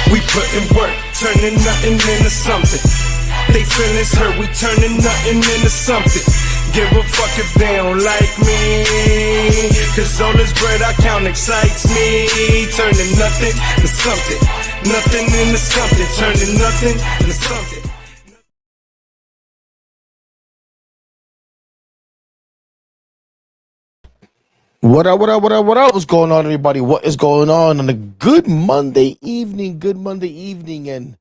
We putting work, turning nothing into something. They feelings hurt, we turning nothing into something. Give a fuck if they don't like me, cause all this bread I count excites me. Turning nothing into something, nothing into something, turning nothing into something. What up, what up, what up, what up? What's going on, everybody? What is going on a good Monday evening? And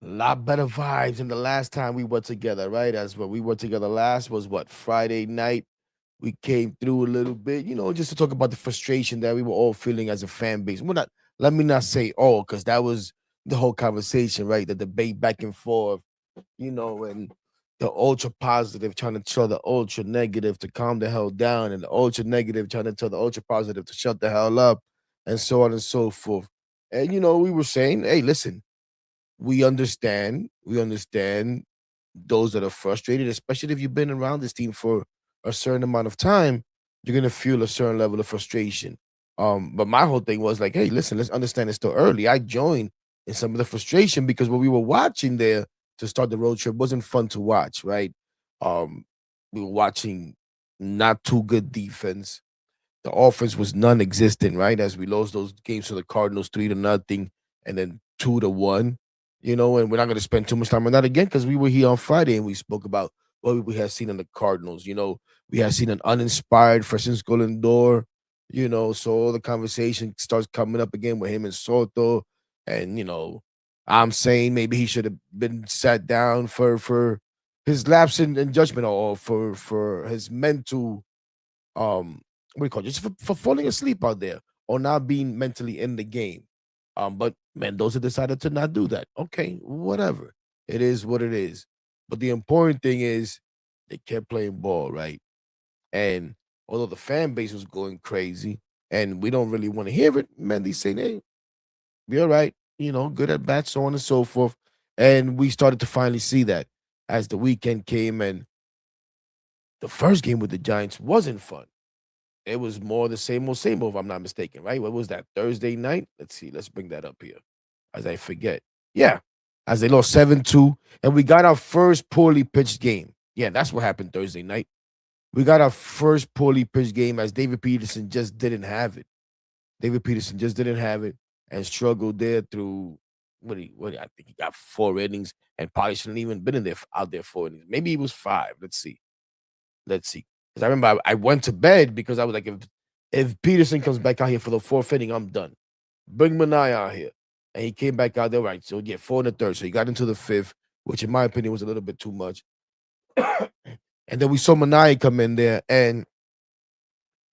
a lot better vibes than the last time we were together, right? As what we were together last was what, Friday night. We came through a little bit, just to talk about the frustration that we were all feeling as a fan base. Let me not say all, because that was the whole conversation, right? The debate back and forth, and the ultra positive trying to tell the ultra negative to calm the hell down, and the ultra negative trying to tell the ultra positive to shut the hell up, and so on and so forth. And we were saying, hey, listen, we understand those that are frustrated, especially if you've been around this team for a certain amount of time, you're gonna feel a certain level of frustration. But my whole thing was like, hey, listen, let's understand it's still early. I joined in some of the frustration because what we were watching there to start the road trip wasn't fun to watch, right? Um, we were watching not too good defense. The offense was non-existent, right? As we lost those games to the Cardinals 3-0 and then 2-1. And we're not going to spend too much time on that again because we were here on Friday and we spoke about what we had seen in the Cardinals. We had seen an uninspired Francisco Lindor, so all the conversation starts coming up again with him and Soto. And, I'm saying maybe he should have been sat down for his lapse in judgment, or for his mental what do you call it? Just for falling asleep out there or not being mentally in the game. But Mendoza decided to not do that. Okay, whatever. It is what it is. But the important thing is they kept playing ball, right? And although the fan base was going crazy and we don't really want to hear it, Mendy saying, hey, be all right, good at bat, so on and so forth. And we started to finally see that as the weekend came, and the first game with the Giants wasn't fun. It was more the same old, if I'm not mistaken, right? What was that, Thursday night? Let's see. Let's bring that up here as I forget. Yeah, as they lost 7-2, and we got our first poorly pitched game. Yeah, that's what happened Thursday night. We got our first poorly pitched game as David Peterson just didn't have it. David Peterson just didn't have it and struggled there through, I think he got 4 innings and probably shouldn't even been out there 4 innings. Maybe it was 5. Let's see. Because I remember I went to bed because I was like, if Peterson comes back out here for the 4th inning, I'm done. Bring Manai out here. And he came back out there, right? So, yeah, 4 in the 3rd. So he got into the 5th, which in my opinion was a little bit too much. And then we saw Manai come in there, and,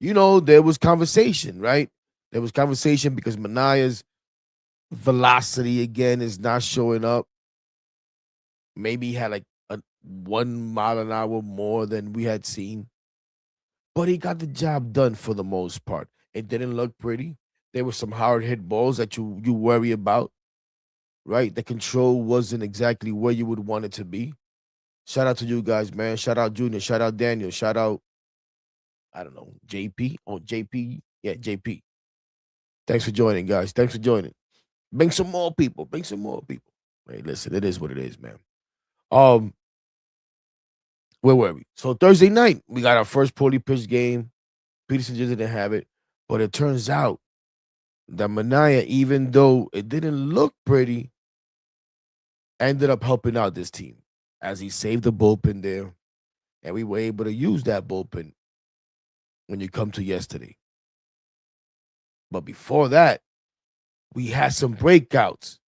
there was conversation, right? There was conversation because Manaya's velocity, again, is not showing up. Maybe he had like 1 mile an hour more than we had seen. But he got the job done for the most part. It didn't look pretty. There were some hard hit balls that you worry about, right? The control wasn't exactly where you would want it to be. Shout out to you guys, man. Shout out Junior. Shout out Daniel. Shout out, I don't know, JP. Oh, JP. Yeah, JP. Thanks for joining, guys. Thanks for joining. Bring some more people. Hey, listen, it is what it is, man. Where were we? So Thursday night, we got our first poorly pitched game. Peterson just didn't have it. But it turns out that Manaya, even though it didn't look pretty, ended up helping out this team as he saved the bullpen there. And we were able to use that bullpen when you come to yesterday. But before that, we had some breakouts.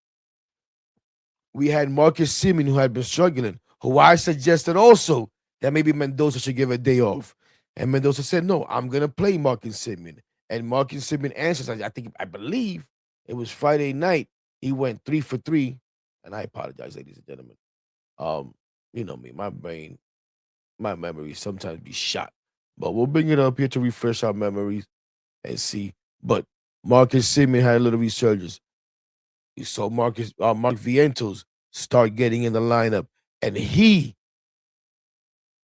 We had Marcus Semien, who had been struggling, who I suggested also that maybe Mendoza should give a day off. And Mendoza said, no, I'm going to play Marcus Semien. And Marcus Semien answers, I believe it was Friday night. He went 3 for 3. And I apologize, ladies and gentlemen. You know me, my memories sometimes be shot. But we'll bring it up here to refresh our memories and see. But Marcus Semien had a little resurgence. You saw Mark Vientos start getting in the lineup, and he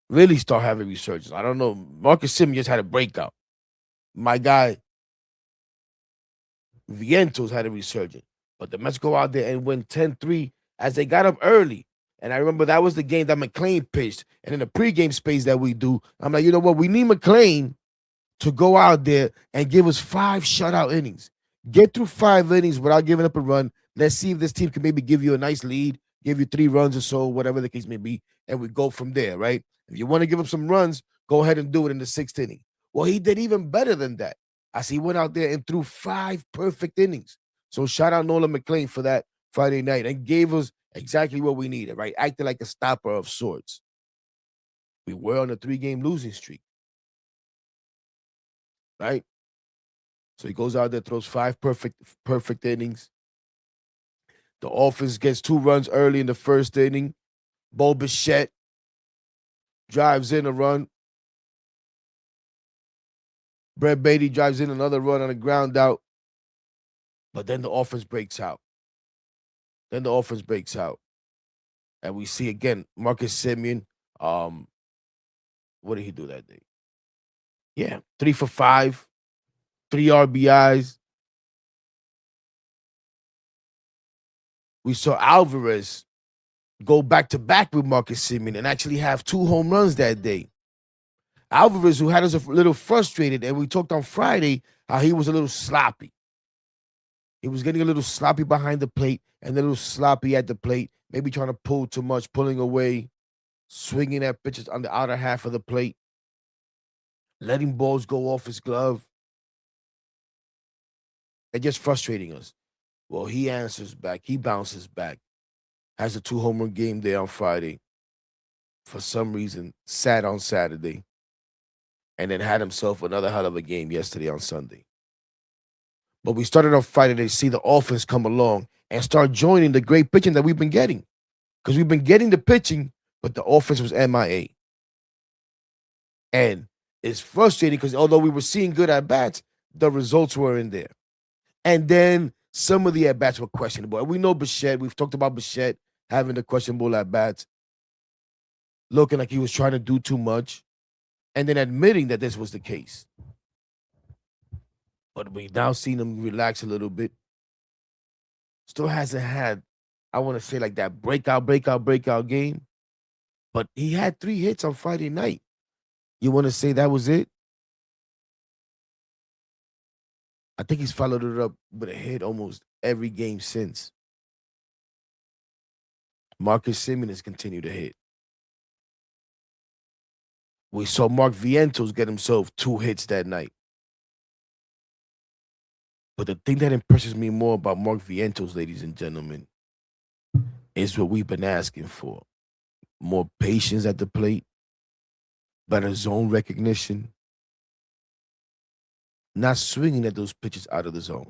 really start having resurgence. I don't know. Marcus Semien just had a breakout. My guy Vientos had a resurgence. But the Mets go out there and win 10-3 as they got up early. And I remember that was the game that McClain pitched. And in the pregame space that we do, I'm like, you know what? We need McClain to go out there and give us 5 shutout innings. Get through 5 innings without giving up a run. Let's see if this team can maybe give you a nice lead, give you 3 runs or so, whatever the case may be, and we go from there, right? If you want to give up some runs, go ahead and do it in the 6th inning. Well, he did even better than that as he went out there and threw 5 perfect innings. So shout out Nolan McClain for that Friday night and gave us exactly what we needed, right? Acted like a stopper of sorts. We were on a 3-game losing streak, right? So he goes out there, throws 5 perfect innings. The offense gets 2 runs early in the 1st inning. Bichette drives in a run. Brett Beatty drives in another run on a ground out. But then the offense breaks out. And we see again Marcus Semien. What did he do that day? Yeah, 3 for 5, 3 RBIs. We saw Alvarez go back-to-back with Marcus Semien and actually have 2 home runs that day. Alvarez, who had us a little frustrated, and we talked on Friday how he was a little sloppy. He was getting a little sloppy behind the plate and a little sloppy at the plate, maybe trying to pull too much, pulling away, swinging at pitches on the outer half of the plate, letting balls go off his glove, and just frustrating us. Well, he answers back. He bounces back. Has a 2-home run game there on Friday. For some reason, sat on Saturday. And then had himself another hell of a game yesterday on Sunday. But we started on Friday to see the offense come along and start joining the great pitching that we've been getting. Because we've been getting the pitching, but the offense was MIA. And it's frustrating because although we were seeing good at-bats, the results were in there. And then some of the at-bats were questionable. And we know Bichette. We've talked about Bichette having the questionable at-bats, looking like he was trying to do too much, and then admitting that this was the case. But we've now seen him relax a little bit. Still hasn't had, I want to say, like that breakout game. But he had 3 hits on Friday night. You want to say that was it? I think he's followed it up with a hit almost every game since. Marcus Semien has continued to hit. We saw Mark Vientos get himself 2 hits that night. But the thing that impresses me more about Mark Vientos, ladies and gentlemen, is what we've been asking for. More patience at the plate, better zone recognition, not swinging at those pitches out of the zone.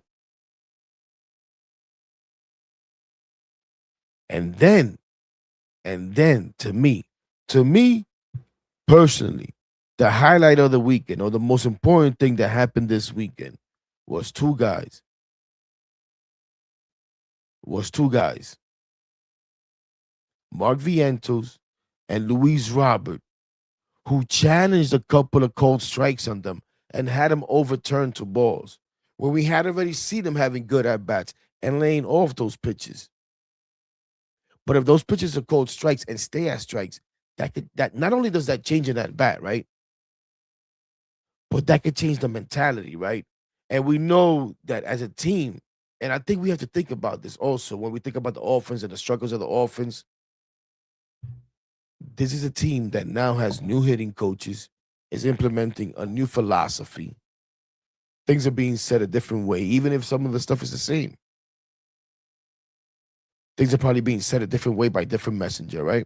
And then, to me personally, the highlight of the weekend, or the most important thing that happened this weekend, was 2 guys. Mark Vientos and Luis Robert, who challenged a couple of cold strikes on them and had them overturned to balls, where we had already seen them having good at-bats and laying off those pitches. But if those pitches are cold strikes and stay as strikes, that not only does that change in that bat, right? But that could change the mentality, right? And we know that as a team, and I think we have to think about this also when we think about the offense and the struggles of the offense. This is a team that now has new hitting coaches, is implementing a new philosophy. Things are being said a different way, even if some of the stuff is the same. Things are probably being said a different way by different messenger, right?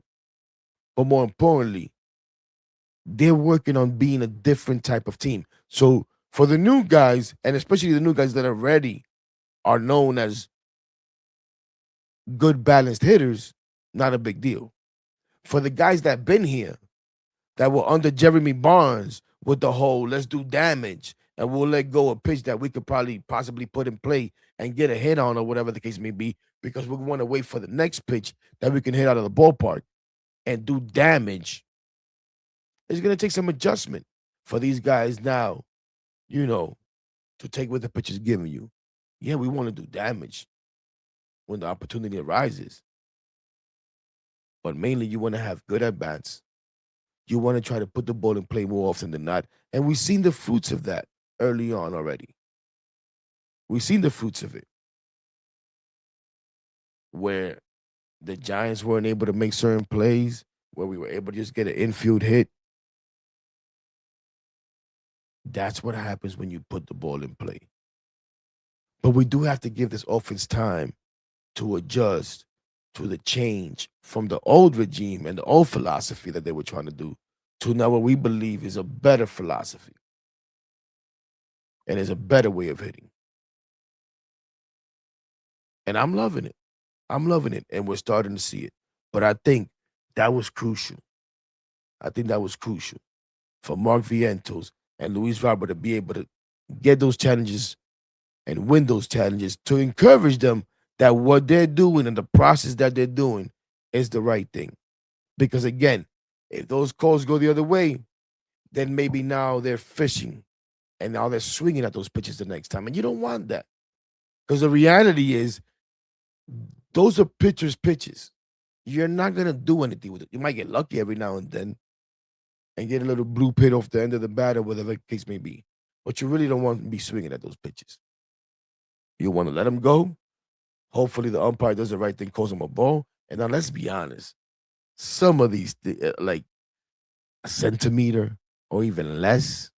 But more importantly, they're working on being a different type of team. So for the new guys, and especially the new guys that already are known as good balanced hitters, not a big deal. For the guys that been here, that were under Jeremy Barnes with the whole let's do damage and we'll let go a pitch that we could possibly put in play and get a hit on, or whatever the case may be, because we want to wait for the next pitch that we can hit out of the ballpark and do damage. It's going to take some adjustment for these guys now, to take what the pitch is giving you. Yeah, we want to do damage. when the opportunity arises. But mainly, you want to have good at bats. You want to try to put the ball in play more often than not. And we've seen the fruits of that early on already. We've seen the fruits of it where the Giants weren't able to make certain plays, where we were able to just get an infield hit. That's what happens when you put the ball in play. But we do have to give this offense time to adjust to the change from the old regime and the old philosophy that they were trying to do to now what we believe is a better philosophy and is a better way of hitting. And I'm loving it. I'm loving it. And we're starting to see it. But I think that was crucial. I think that was crucial for Mark Vientos and Luis Robert to be able to get those challenges and win those challenges to encourage them that what they're doing and the process that they're doing is the right thing. Because again, if those calls go the other way, then maybe now they're fishing and now they're swinging at those pitches the next time. And you don't want that. Because the reality is, those are pitchers' pitches. You're not going to do anything with it. You might get lucky every now and then and get a little blue pit off the end of the bat or whatever the case may be. But you really don't want to be swinging at those pitches. You want to let them go. Hopefully the umpire does the right thing, calls them a ball. And now let's be honest. Some of these, like a centimeter or even less,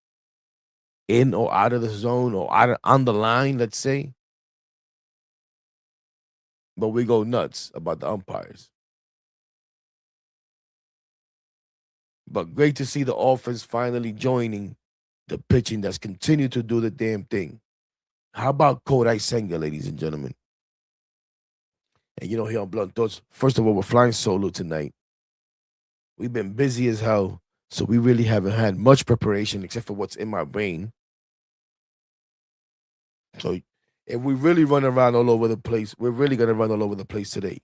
in or out of the zone or on the line, let's say. But we go nuts about the umpires. But great to see the offense finally joining the pitching that's continued to do the damn thing. How about Kodai Senga, ladies and gentlemen? And here on Blunt Thoughts, first of all, we're flying solo tonight. We've been busy as hell, so we really haven't had much preparation except for what's in my brain. So if we really run around all over the place, we're really going to run all over the place today.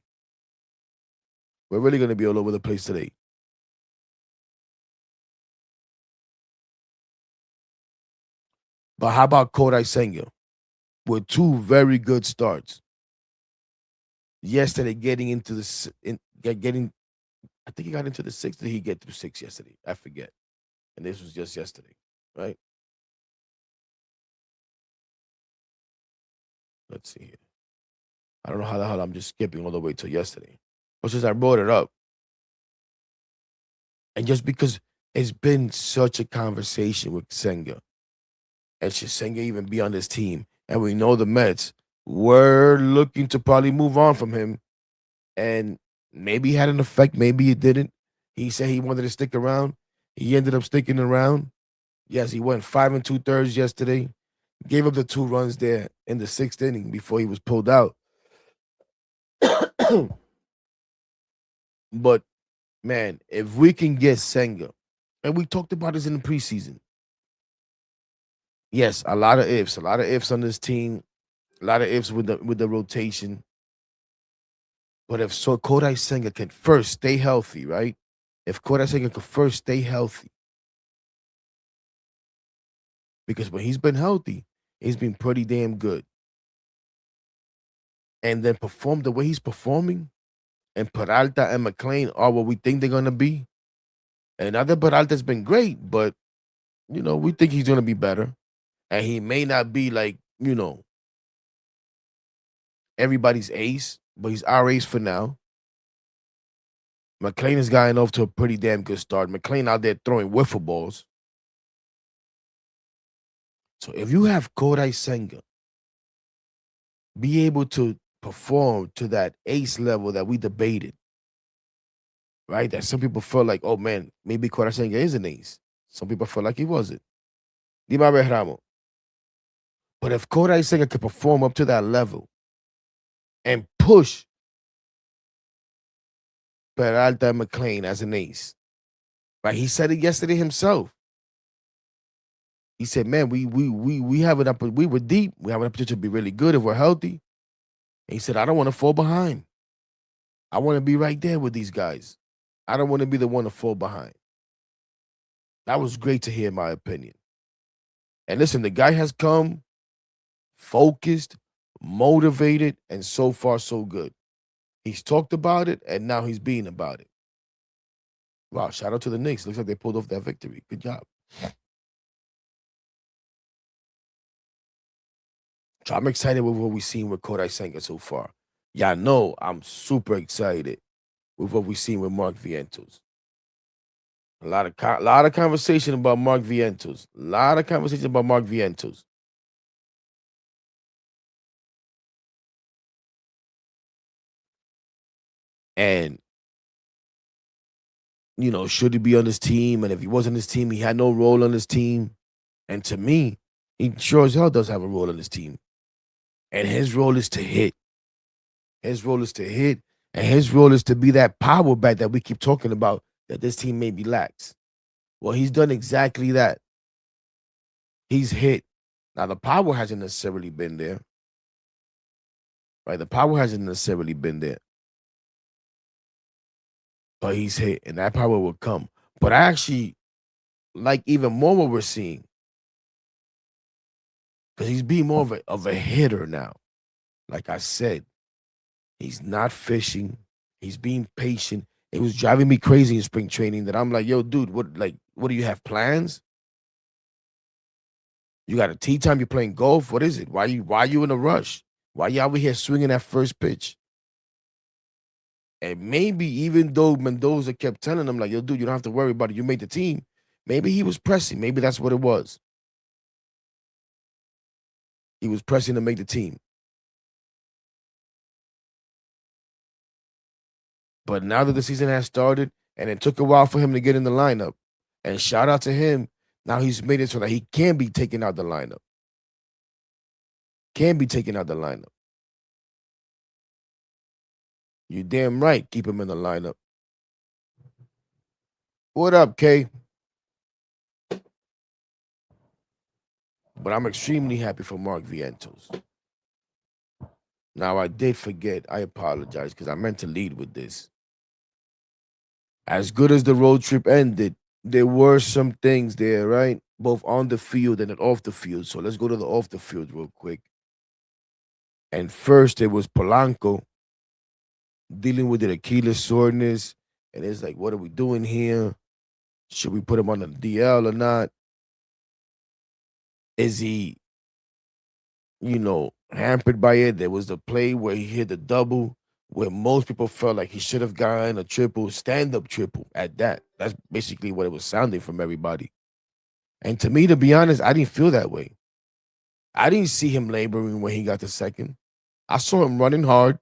We're really going to be all over the place today. But how about Kodai Senga? With two very good starts. Yesterday, getting into the I think he got into the sixth. Did he get through six yesterday? I forget. And this was just yesterday, right? Let's see here. I don't know how the hell I'm just skipping all the way till yesterday. But since I brought it up, and just because it's been such a conversation with Senga, and should Senga even be on this team? And we know the Mets were looking to probably move on from him. And maybe he had an effect, maybe it didn't. He said he wanted to stick around. He ended up sticking around. Yes, he went 5 2/3 yesterday. Gave up the 2 runs there in the 6th inning before he was pulled out. But, man, if we can get Senga, and we talked about this in the preseason. Yes, a lot of ifs on this team, a lot of ifs with the rotation. But if Kodai Senga can first stay healthy, right? If Kodai Senga can first stay healthy, because when he's been healthy, he's been pretty damn good. And then perform the way he's performing, and Peralta and McLean are what we think they're going to be. And not that Peralta's been great, but, we think he's going to be better. And he may not be like, everybody's ace, but he's our ace for now. McLean has gotten off to a pretty damn good start. McLean out there throwing wiffle balls. So if you have Kodai Senga be able to perform to that ace level that we debated, right? That some people felt like, oh man, maybe Kodai Senga is an ace. Some people felt like he wasn't. Dime a ver, Ramo. But if Kodai Senga could perform up to that level and push Peralta and McLean as an ace, right? He said it yesterday himself. He said, man, we have an we were deep. We have an opportunity to be really good if we're healthy. And he said, I don't want to fall behind. I want to be right there with these guys. I don't want to be the one to fall behind. That was great to hear, in my opinion. And listen, the guy has come focused, motivated, and so far so good. He's talked about it, and now he's being about it. Wow, shout out to the Knicks. Looks like they pulled off that victory. Good job. So I'm excited with what we've seen with Kodai Senga so far. Y'all know I'm super excited with what we've seen with Mark Vientos. A lot of conversation about Mark Vientos. A lot of conversation about Mark Vientos. And, should he be on this team? And if he wasn't on this team, he had no role on this team. And to me, he sure as hell does have a role on this team. And his role is to hit. His role is to hit. And his role is to be that power back that we keep talking about that this team maybe lacks. Well, he's done exactly that. He's hit. Now, the power hasn't necessarily been there. Right? The power hasn't necessarily been there. But he's hit, and that power will come. But I actually like even more what we're seeing. Because he's being more of a hitter now. Like I said, he's not fishing. He's being patient. It was driving me crazy in spring training that I'm like, yo, dude, what do you have plans? You got a tea time? You're playing golf? What is it? Why you in a rush? Why you out here swinging that first pitch? And maybe even though Mendoza kept telling him, like, yo, dude, you don't have to worry about it. You made the team. Maybe he was pressing. Maybe that's what it was. He was pressing to make the team. But now that the season has started, and it took a while for him to get in the lineup, and shout out to him, now he's made it so that he can be taken out the lineup. Can be taken out the lineup. You damn right, keep him in the lineup. What up, Kay? But I'm extremely happy for Mark Vientos. Now, I did forget. I apologize because I meant to lead with this. As good as the road trip ended, there were some things there, right? Both on the field and off the field. So let's go to the off the field real quick. And first, it was Polanco dealing with the Achilles soreness. And it's like, what are we doing here? Should we put him on the DL or not? Is he, hampered by it? There was the play where he hit the double, where most people felt like he should have gotten a triple, stand-up triple at that. That's basically what it was sounding from everybody. And to me, to be honest, I didn't feel that way. I didn't see him laboring when he got the second. I saw him running hard,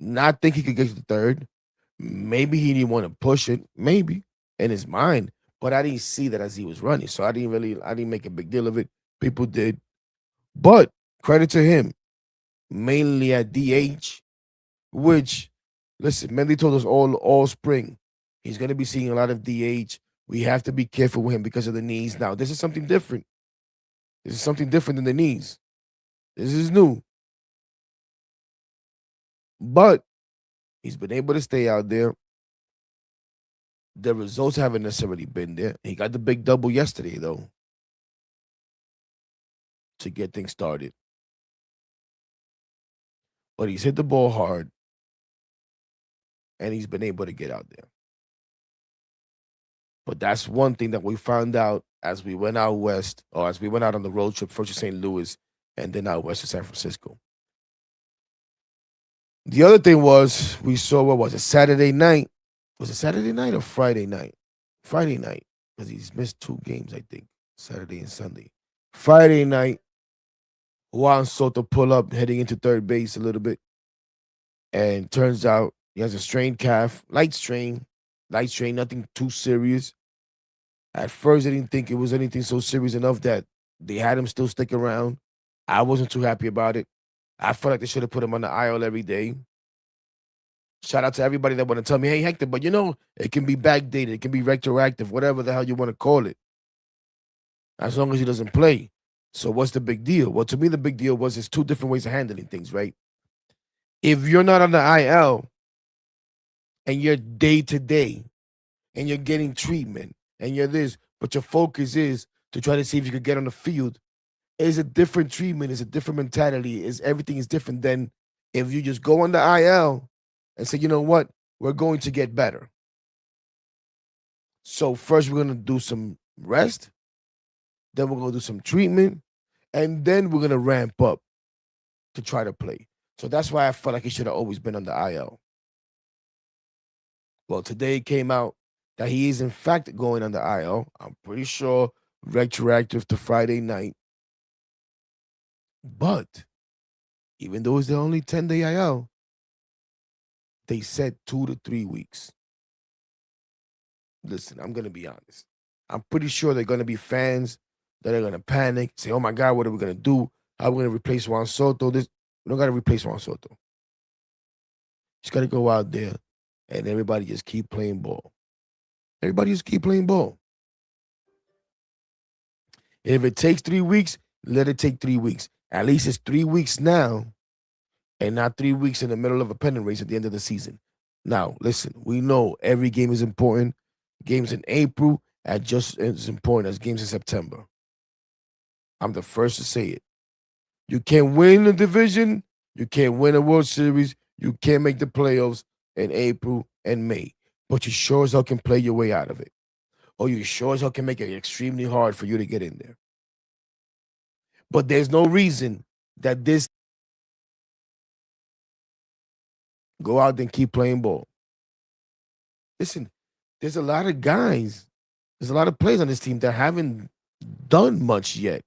not think he could get to the third. Maybe he didn't want to push it, maybe, in his mind. But I didn't see that as he was running. So I didn't make a big deal of it. People did. But credit to him, mainly at DH, which, listen, Mendy told us all spring, he's going to be seeing a lot of DH. We have to be careful with him because of the knees. Now, this is something different. This is something different than the knees. This is new. But he's been able to stay out there. The results haven't necessarily been there. He got the big double yesterday, though, to get things started. But he's hit the ball hard, and he's been able to get out there. But that's one thing that we found out as we went out west, or as we went out on the road trip, first to St. Louis, and then out west to San Francisco. The other thing was, we saw, what was it, Saturday night? Was it Saturday night or Friday night? Friday night, because he's missed 2 games, I think, Saturday and Sunday. Friday night, Juan Soto pull up heading into third base a little bit. And turns out he has a strained calf, light strain, nothing too serious. At first, I didn't think it was anything so serious enough that they had him still stick around. I wasn't too happy about it. I felt like they should have put him on the IL every day. Shout out to everybody that want to tell me, hey, Hector, but it can be backdated. It can be retroactive, whatever the hell you want to call it. As long as he doesn't play. So what's the big deal? Well, to me, the big deal was there's 2 different ways of handling things, right? If you're not on the IL and you're day to day and you're getting treatment and you're this, but your focus is to try to see if you could get on the field, is a different treatment, is a different mentality, is everything is different than if you just go on the IL and say, you know what, we're going to get better. So first we're gonna do some rest, then we're gonna do some treatment, and then we're gonna ramp up to try to play. So that's why I felt like he should have always been on the IL. Well, today it came out that he is in fact going on the IL. I'm pretty sure retroactive to Friday night. But even though it's the only 10-day IL, they said 2 to 3 weeks. Listen, I'm gonna be honest. I'm pretty sure they're gonna be fans that are gonna panic, say, "Oh my God, what are we gonna do? How are we gonna replace Juan Soto?" This we don't gotta replace Juan Soto. Just gotta go out there and everybody just keep playing ball. Everybody just keep playing ball. If it takes 3 weeks, let it take 3 weeks. At least it's 3 weeks now, and not 3 weeks in the middle of a pennant race at the end of the season. Now, listen, we know every game is important. Games in April are just as important as games in September. I'm the first to say it. You can't win a division. You can't win a World Series. You can't make the playoffs in April and May. But you sure as hell can play your way out of it. Or you sure as hell can make it extremely hard for you to get in there. But there's no reason that this go out and keep playing ball. Listen, there's a lot of guys, there's a lot of players on this team that haven't done much yet.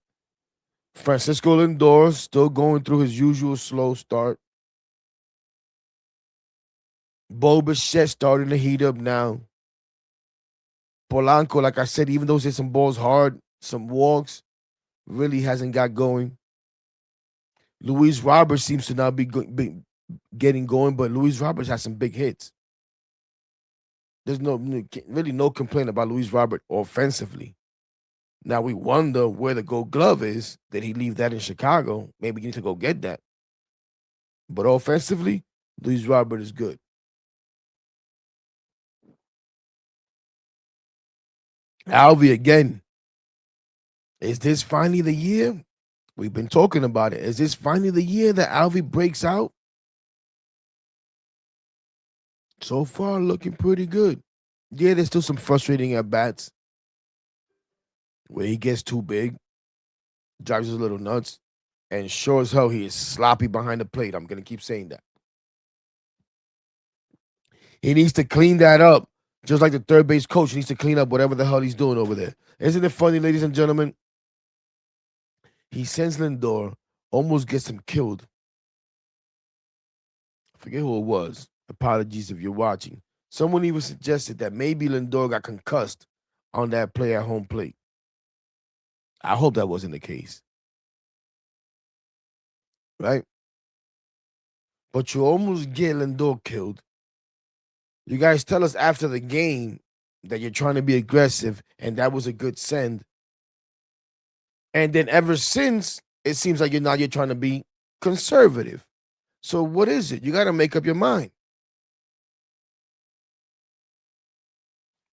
Francisco Lindor still going through his usual slow start. Bichette starting to heat up now. Polanco, like I said, even though he's hit some balls hard, some walks, really hasn't got going. Luis Roberts seems to now be getting going, but Luis Roberts has some big hits. There's really no complaint about Luis Robert offensively. Now we wonder where the Gold Glove is. Did he leave that in Chicago? Maybe you need to go get that. But offensively, Luis Robert is good. Alvy again. Is this finally the year? We've been talking about it. Is this finally the year that Alvy breaks out? So far, looking pretty good. Yeah, there's still some frustrating at bats where he gets too big, drives us a little nuts, and sure as hell he is sloppy behind the plate. I'm gonna keep saying that. He needs to clean that up, just like the third base coach needs to clean up whatever the hell he's doing over there. Isn't it funny, ladies and gentlemen? He sends Lindor, almost gets him killed. I forget who it was. Apologies if you're watching. Someone even suggested that maybe Lindor got concussed on that play at home plate. I hope that wasn't the case. Right? But you almost get Lindor killed. You guys tell us after the game that you're trying to be aggressive, and that was a good send. And then ever since, it seems like you're trying to be conservative. So what is it? You got to make up your mind.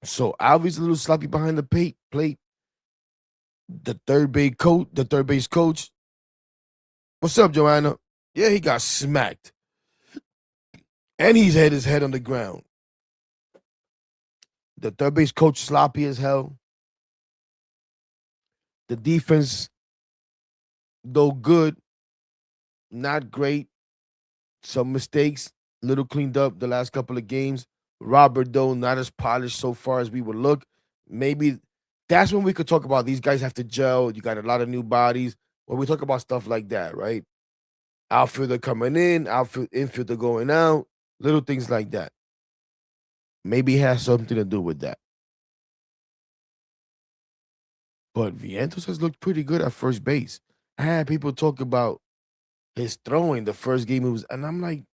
So Alvy's a little sloppy behind the plate. The third base coach. What's up, Joanna? Yeah, he got smacked. And he's had his head on the ground. The third base coach sloppy as hell. The defense, though good, not great. Some mistakes, little cleaned up the last couple of games. Robert, though, not as polished so far as we would look. Maybe that's when we could talk about these guys have to gel. You got a lot of new bodies. When we talk about stuff like that, right? Outfielder coming in, infielder going out, little things like that. Maybe it has something to do with that. But Vientos has looked pretty good at first base. I had people talk about his throwing the first game. And I'm like,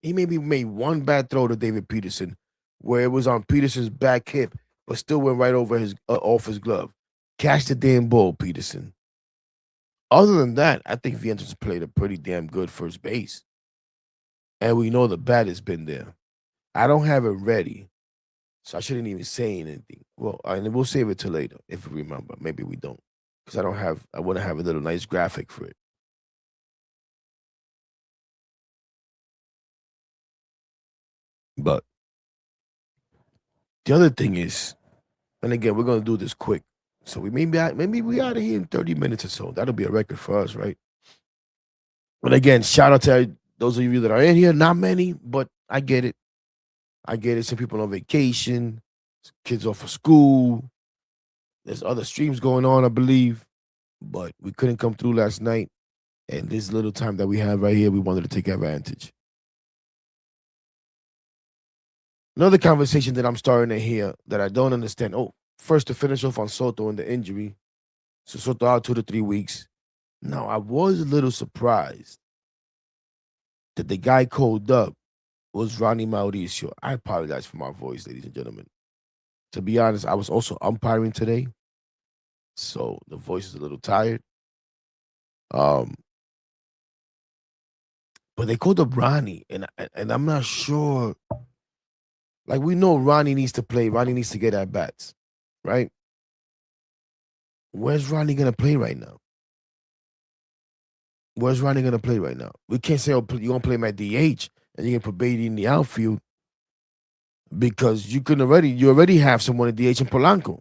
he maybe made one bad throw to David Peterson where it was on Peterson's back hip, but still went right over his off his glove. Catch the damn ball, Peterson. Other than that, I think Vientos played a pretty damn good first base. And we know the bat has been there. I don't have it ready, so I shouldn't even say anything. Well, and we'll save it till later if we remember. Maybe we don't, because I want to have a little nice graphic for it. But the other thing is, and again, we're gonna do this quick. So maybe we out of here in 30 minutes or so. That'll be a record for us, right? But again, shout out to those of you that are in here. Not many, but I get it. I get it. Some people on vacation, kids off of school. There's other streams going on, I believe. But we couldn't come through last night. And this little time that we have right here, we wanted to take advantage. Another conversation that I'm starting to hear that I don't understand. Oh, first to finish off on Soto and the injury. So Soto out 2 to 3 weeks. Now, I was a little surprised that the guy called up was Ronnie Mauricio. I apologize for my voice, ladies and gentlemen. To be honest, I was also umpiring today, so the voice is a little tired. Um, but they called up Ronnie, and I'm not sure. Like, we know Ronnie needs to play. Ronnie needs to get at bats, right? Where's Ronnie gonna play right now? Where's Ronnie gonna play right now? We can't say, oh, you're gonna play him at DH and you're gonna put Beatty in the outfield because you already have someone at DH in Polanco.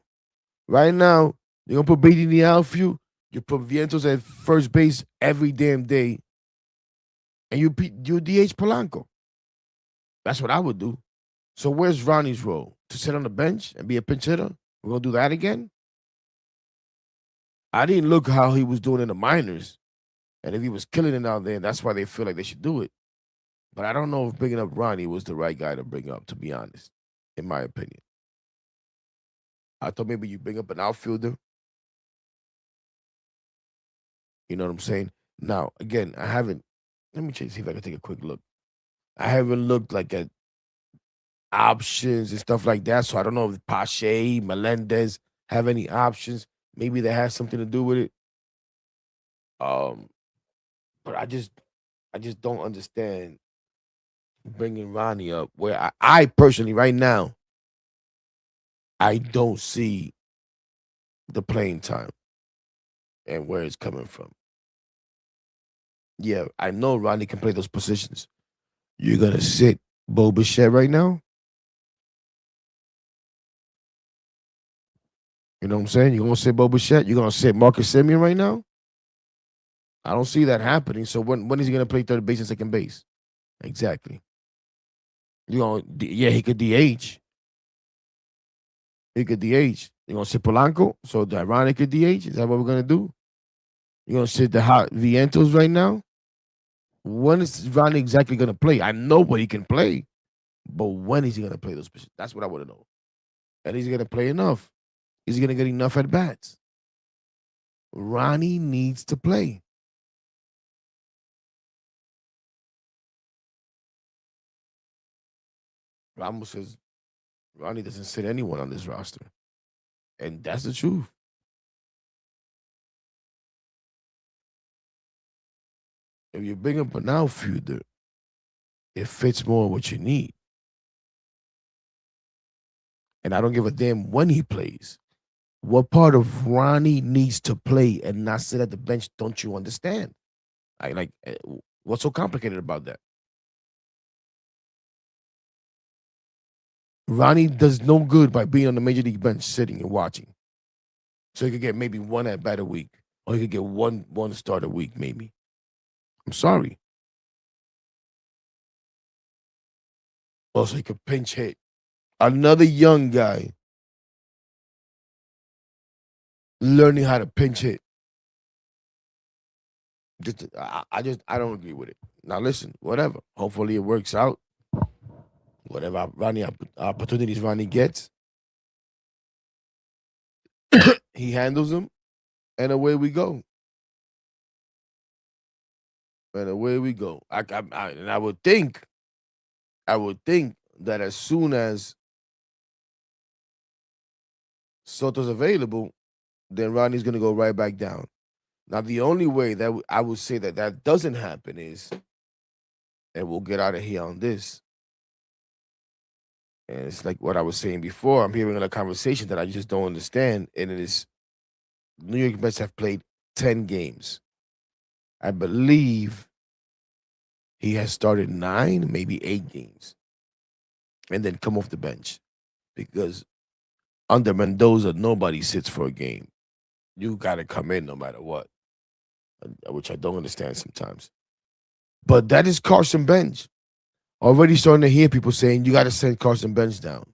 Right now, you're gonna put Beatty in the outfield, you put Vientos at first base every damn day, and you DH Polanco. That's what I would do. So where's Ronnie's role? To sit on the bench and be a pinch hitter? We're gonna do that again? I didn't look how he was doing in the minors. And if he was killing it out there, that's why they feel like they should do it. But I don't know if bringing up Ronnie was the right guy to bring up, to be honest, in my opinion. I thought maybe you bring up an outfielder. You know what I'm saying? Now, again, I haven't. Let me see if I can take a quick look. I haven't looked like at options and stuff like that. So I don't know if Pache, Melendez have any options. Maybe that has something to do with it. But I just don't understand bringing Ronnie up. Where I personally, right now, I don't see the playing time and where it's coming from. Yeah, I know Ronnie can play those positions. You're gonna sit Bichette right now. You know what I'm saying? You're gonna sit Bichette. You're gonna sit Marcus Semien right now. I don't see that happening. So when is he gonna play third base and second base? Exactly. You know, yeah, he could DH. He could DH. You're gonna sit Polanco. So the ironic could DH. Is that what we're gonna do? You're gonna sit the hot Vientos right now. When is Ronnie exactly gonna play? I know what he can play, but when is he gonna play those positions? That's what I want to know. And he's gonna play enough. He's gonna get enough at bats. Ronnie needs to play. Ramos says Ronnie doesn't sit anyone on this roster. And that's the truth. If you bring up an outfielder, it fits more what you need. And I don't give a damn when he plays. What part of Ronnie needs to play and not sit at the bench? Don't you understand? What's so complicated about that? Ronnie does no good by being on the major league bench, sitting and watching. So he could get maybe one at bat a week, or he could get one start a week, maybe. I'm sorry. Also, he could pinch hit. Another young guy learning how to pinch hit. I don't agree with it. Now listen, whatever. Hopefully it works out. Whatever Ronnie opportunities Ronnie gets, he handles them, and away we go. And away we go. And I would think that as soon as Soto's available, then Ronnie's gonna go right back down. Now, the only way that I would say that doesn't happen is, and we'll get out of here on this. And it's like what I was saying before. I'm hearing a conversation that I just don't understand, and it is New York Mets have played 10 games. I believe he has started 9, maybe 8 games, and then come off the bench because under Mendoza, nobody sits for a game. You got to come in no matter what, which I don't understand sometimes. But that is Carson Bench. Already starting to hear people saying you got to send Carson Bench down.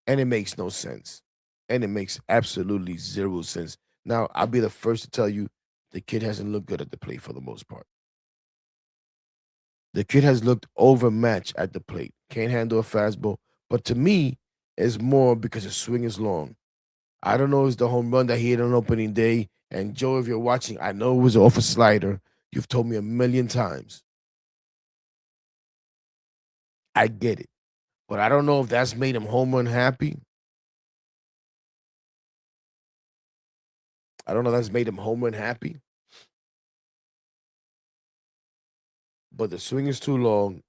And it makes no sense. And it makes absolutely zero sense. Now, I'll be the first to tell you the kid hasn't looked good at the plate for the most part. The kid has looked overmatched at the plate. Can't handle a fastball. But to me, it's more because his swing is long. I don't know if it's the home run that he hit on opening day. And Joe, if you're watching, I know it was off a slider. You've told me a million times. I get it. But I don't know if that's made him home run happy. I don't know if that's made him home run happy. But the swing is too long,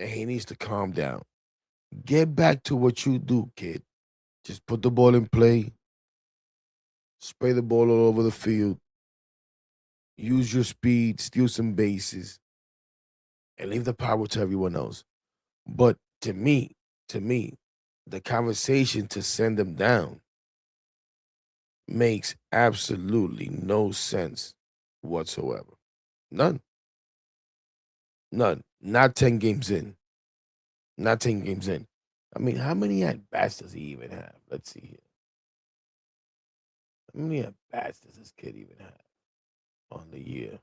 and he needs to calm down. Get back to what you do, kid. Just put the ball in play, spray the ball all over the field, use your speed, steal some bases, and leave the power to everyone else. But to me, the conversation to send them down makes absolutely no sense whatsoever. None. None. Not 10 games in. Not 10 games in. I mean, how many at bats does he even have? Let's see here. How many at bats does this kid even have on the year?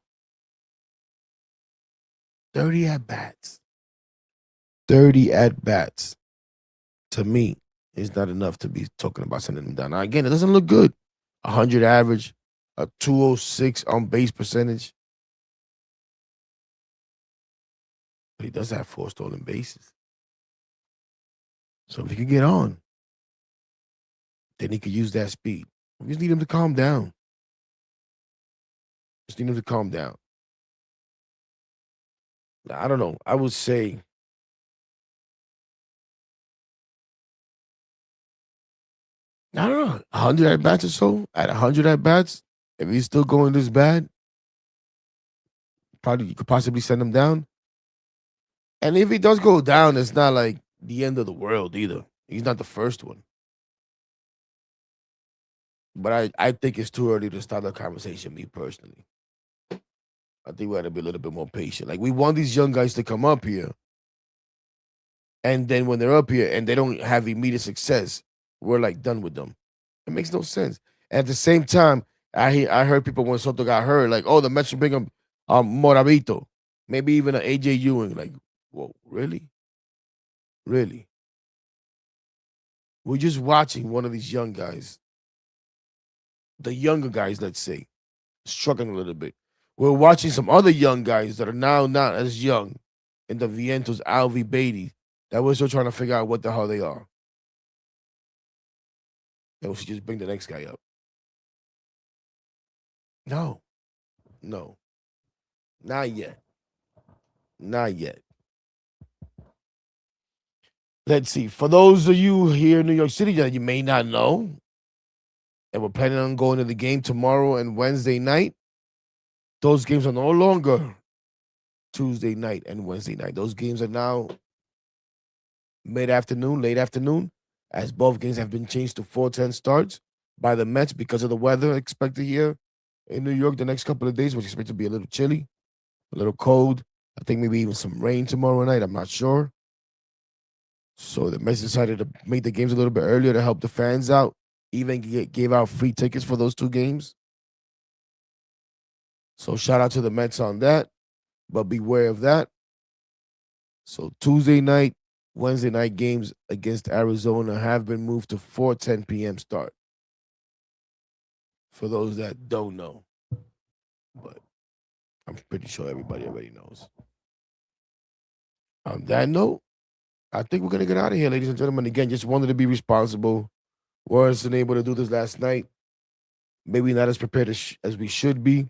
30 at bats. 30 at bats. To me, is not enough to be talking about sending him down. Now, again, it doesn't look good. 100 average, a 206 on base percentage. But he does have 4 stolen bases. So if he could get on, then he could use that speed. We just need him to calm down. Just need him to calm down. Now, I don't know. I would say I don't know, 100 at bats or so. At 100 at bats, if he's still going this bad, probably you could possibly send him down. And if he does go down, it's not like the end of the world either. He's not the first one. But I think it's too early to start the conversation, me personally. I think we got to be a little bit more patient. Like, we want these young guys to come up here. And then when they're up here and they don't have immediate success, we're like done with them. It makes no sense. At the same time, I heard people when Soto got hurt, like, oh, the Mets should bring him Moravito, maybe even an AJ Ewing. Like, whoa, really? Really? We're just watching one of these young guys, the younger guys, let's say, struggling a little bit. We're watching some other young guys that are now not as young in the Vientos, Alvi, Beatty, that we're still trying to figure out what the hell they are. And we should just bring the next guy up. No, no, not yet. Not yet. Let's see. For those of you here in New York City that you may not know, and we're planning on going to the game tomorrow and Wednesday night, those games are no longer Tuesday night and Wednesday night. Those games are now mid-afternoon, late afternoon, as both games have been changed to 4:10 starts by the Mets because of the weather expected here in New York the next couple of days, which is expected to be a little chilly, a little cold. I think maybe even some rain tomorrow night. I'm not sure. So the Mets decided to make the games a little bit earlier to help the fans out. Even gave out free tickets for those 2 games. So shout out to the Mets on that. But beware of that. So Tuesday night, Wednesday night games against Arizona have been moved to 4:10 p.m. start. For those that don't know. But I'm pretty sure everybody already knows. On that note, I think we're going to get out of here, ladies and gentlemen. Again, just wanted to be responsible. Wasn't able to do this last night. Maybe not as prepared as we should be.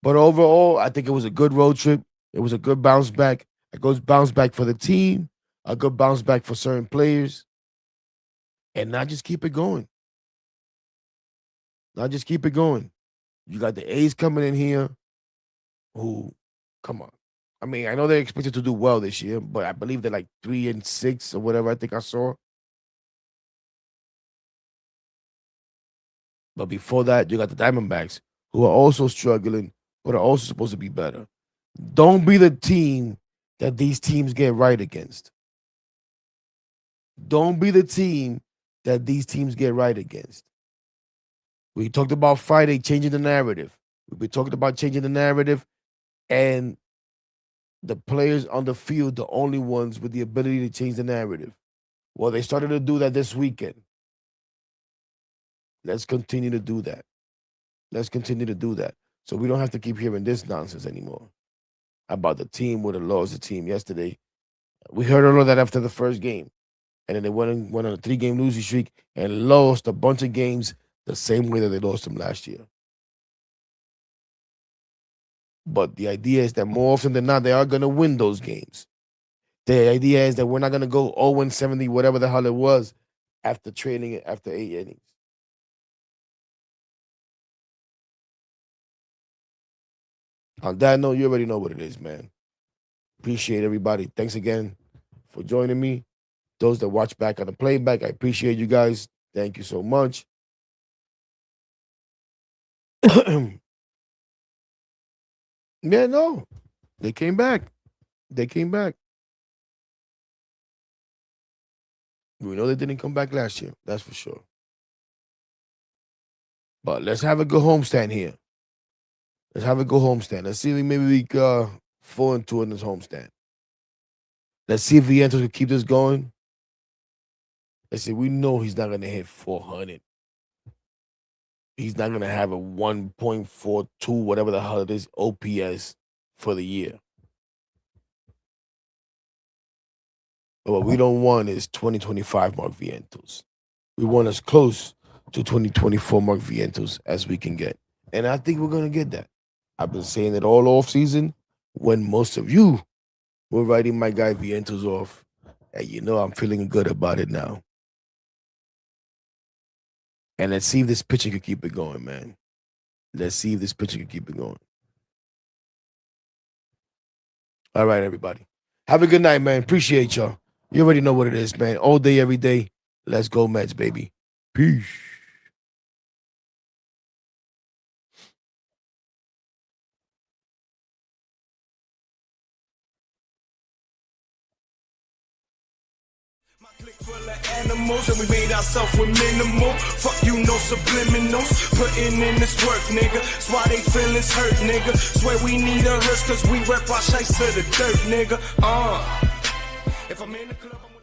But overall, I think it was a good road trip. It was a good bounce back. A good bounce back for the team. A good bounce back for certain players. And not just keep it going. Now just keep it going. You got the A's coming in here who, come on. I mean, I know they're expected to do well this year, but I believe they're like 3-6 or whatever I think I saw. But before that, you got the Diamondbacks, who are also struggling, but are also supposed to be better. Don't be the team that these teams get right against. Don't be the team that these teams get right against. We talked about Friday changing the narrative. We've been talking about changing the narrative, and the players on the field, the only ones with the ability to change the narrative. Well, they started to do that this weekend. Let's continue to do that. Let's continue to do that. So we don't have to keep hearing this nonsense anymore about the team would have lost the team yesterday. We heard all of that after the first game. And then they went on a 3-game losing streak and lost a bunch of games the same way that they lost them last year. But the idea is that more often than not, they are going to win those games. The idea is that we're not going to go 0-70, whatever the hell it was, after trailing it after 8 innings. On that note, you already know what it is, man. Appreciate everybody. Thanks again for joining me. Those that watch back on the playback, I appreciate you guys. Thank you so much. Yeah, no. They came back. They came back. We know they didn't come back last year. That's for sure. But let's have a good homestand here. Let's have a good homestand. Let's see if maybe we 4-2 in this homestand. Let's see if Vientos can keep this going. Let's see. We know he's not going to hit 400. He's not going to have a 1.42, whatever the hell it is, OPS for the year. But what we don't want is 2025 Mark Vientos. We want as close to 2024 Mark Vientos as we can get. And I think we're going to get that. I've been saying it all offseason when most of you were writing my guy Vientos off. And you know I'm feeling good about it now. And let's see if this pitcher can keep it going, man. Let's see if this pitcher can keep it going. All right, everybody. Have a good night, man. Appreciate y'all. You already know what it is, man. All day, every day. Let's go, Mets, baby. Peace. Full of animals and we made ourselves with minimal. Fuck you, no subliminals. Putting in this work, nigga. That's why they feelings hurt, nigga. Swear we need a hearse cause we rep our shites to the dirt, nigga. If I'm in the club, I'm